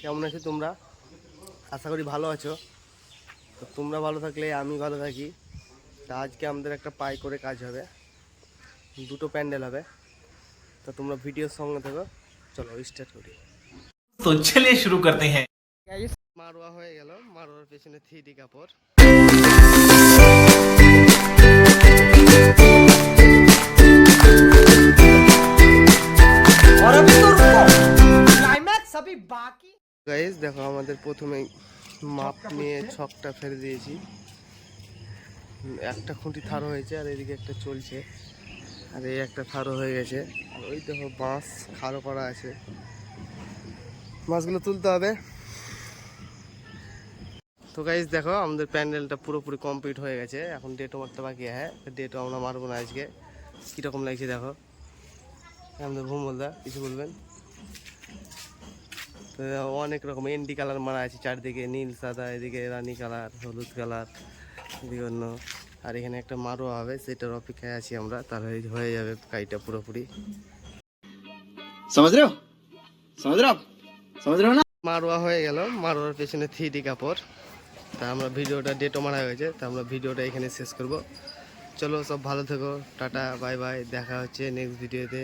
কেমন আছো তোমরা? আশা করি ভালো আছো। তো তোমরা ভালো থাকলে আমি ভালো থাকি। তা আজকে আমাদের একটা পাই করে কাজ হবে, দুটো প্যান্ডেল হবে। তো তোমরা ভিডিওর সঙ্গে থাকো, চলো স্টার্ট করি। तो चलिए शुरू करते हैं। মারোয়া হয়ে গেল, মারোয়ার পেছনে 3D কাপড়। और अभी तो रुको, क्लाइमैक्स अभी बाकी। গাইস দেখো, আমাদের প্রথমেই মাপ নিয়ে ছকটা ফেলে দিয়েছি। একটা খুঁটি থারো হয়েছে আর এদিকে একটা চলছে, আর এই একটা থারো হয়ে গেছে। আর ওই দেখো বাঁশ খাড়ো করা আছে, মাছগুলো তুলতে হবে। তো গাইস দেখো, আমাদের প্যান্ডেলটা পুরোপুরি কমপ্লিট হয়ে গেছে। এখন ডেটও মারতে বাকি। হ্যাঁ, ডেটও আমরা মারবো না আজকে। কীরকম লাগছে দেখো। আমাদের ভূমলদা কিছু বলবেন? তো অনেক রকম এনডি কালার মারা আছে চারদিকে, নীল সাদা, এদিকে রানী কালার, হলুদ কালার, এদিকে অন্য। আর এখানে একটা মারোয়া হবে, সেটার অপেক্ষায় আছি আমরা। তাহলে হয়ে যাবে কাজটা পুরোপুরি। समझ रहे हो समझ रहे हो आप समझ रहे हो ना। মারোয়া হয়ে গেল, মারোয়ার পেছনে 3D কাপড়। তা আমরা ভিডিওটা ডেটও মারা হয়েছে, তা আমরা ভিডিওটা এখানে শেষ করব। চলো সব ভালো থেকো, টাটা বাই বাই, দেখা হচ্ছে নেক্সট ভিডিওতে।